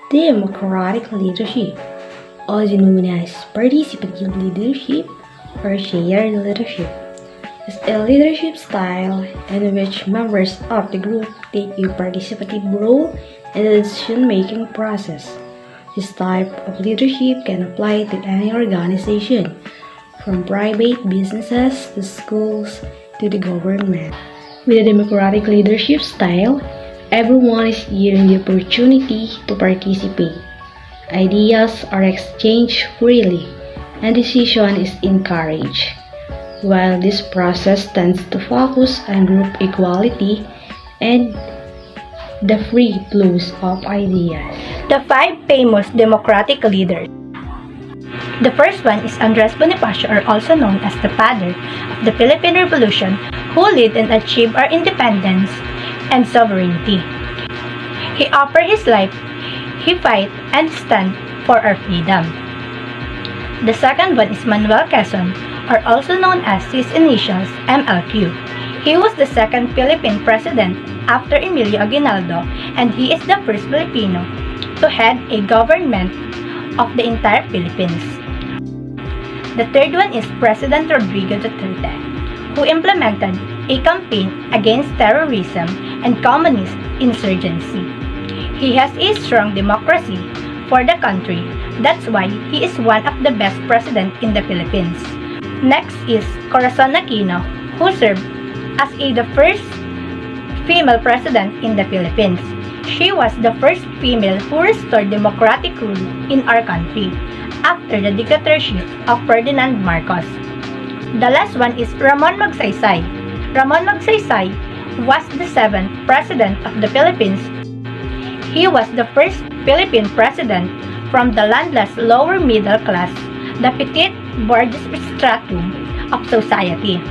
Democratic leadership, also known as participative leadership or shared leadership, is a leadership style in which members of the group take a participative role in the decision-making process. This type of leadership can apply to any organization, from private businesses to schools to the government. With a democratic leadership style, everyone is given the opportunity to participate. Ideas are exchanged freely, and decision is encouraged. While this process tends to focus on group equality and the free flows of ideas. The 5 famous democratic leaders. The first one is Andres Bonifacio, or also known as the father of the Philippine Revolution, who led and achieved our independence and sovereignty. He offered his life, he fight and stand for our freedom. The second one is Manuel Quezon, or also known as his initials MLQ. He was the second Philippine president after Emilio Aguinaldo, and he is the first Filipino to head a government of the entire Philippines. The third one is President Rodrigo Duterte, who implemented a campaign against terrorism and communist insurgency. He has a strong democracy for the country. That's why he is one of the best presidents in the Philippines. Next is Corazon Aquino, who served as the first female president in the Philippines. She was the first female who restored democratic rule in our country after the dictatorship of Ferdinand Marcos. The last one is Ramon Magsaysay. Ramon Magsaysay was the 7th president of the Philippines. He was the first Philippine president from the landless lower middle class, the petite bourgeois stratum of society.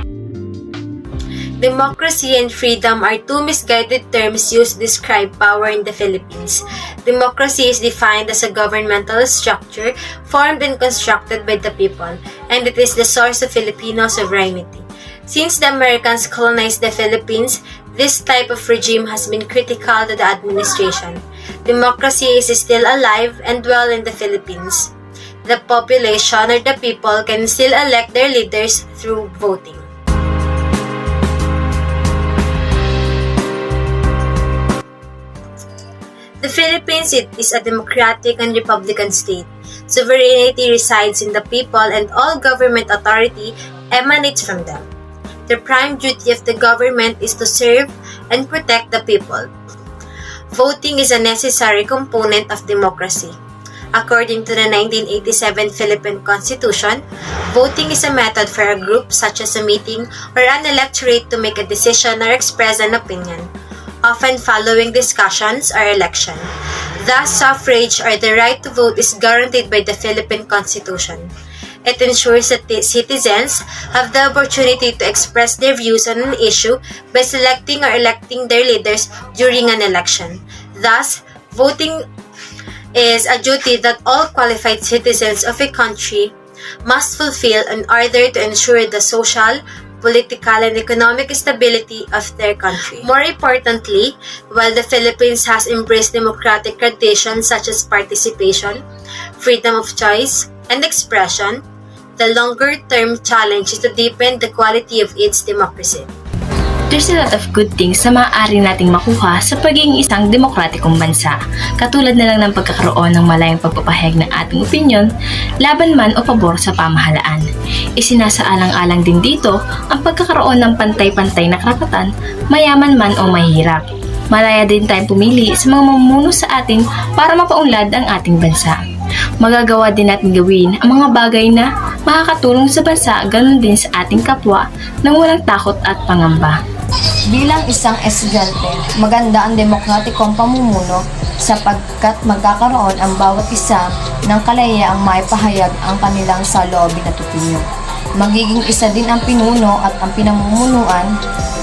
Democracy and freedom are two misguided terms used to describe power in the Philippines. Democracy is defined as a governmental structure formed and constructed by the people, and it is the source of Filipino sovereignty. Since the Americans colonized the Philippines, this type of regime has been critical to the administration. Democracy is still alive and well in the Philippines. The population or the people can still elect their leaders through voting. The Philippines is a democratic and republican state. Sovereignty resides in the people and all government authority emanates from them. The prime duty of the government is to serve and protect the people. Voting is a necessary component of democracy. According to the 1987 Philippine Constitution, voting is a method for a group such as a meeting or an electorate to make a decision or express an opinion, often following discussions or election. Thus, suffrage or the right to vote is guaranteed by the Philippine Constitution. It ensures that the citizens have the opportunity to express their views on an issue by selecting or electing their leaders during an election. Thus, voting is a duty that all qualified citizens of a country must fulfill in order to ensure the social, political, and economic stability of their country. More importantly, while the Philippines has embraced democratic traditions such as participation, freedom of choice, and expression, the longer-term challenge is to deepen the quality of its democracy. There's a lot of good things na maaari nating makuha sa pagiging isang demokratikong bansa, katulad na lang ng pagkakaroon ng malayang pagpapahayag ng ating opinyon, laban man o pabor sa pamahalaan. Isinasaalang-alang din dito ang pagkakaroon ng pantay-pantay na karapatan, mayaman man o mahirap. Malaya din tayong pumili sa mga mamumuno sa atin para mapaunlad ang ating bansa. Magagawa din natin gawin ang mga bagay na makakatulong sa bansa, ganun din sa ating kapwa nang walang takot at pangamba. Bilang isang estudyante, maganda ang demokratikong pamumuno sapagkat magkakaroon ang bawat isa ng kalayaang maipahayag ang kanilang saloobin at opinyon. Magiging isa din ang pinuno at ang pinamumunuan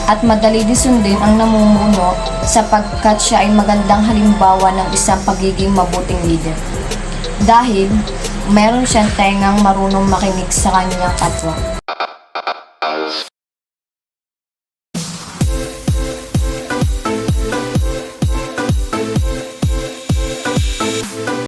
at madali din sundin ang namumuno sapagkat siya ay magandang halimbawa ng isang pagiging mabuting leader. Dahil mayroon siyang tengang marunong makinig sa kanyang kapwa.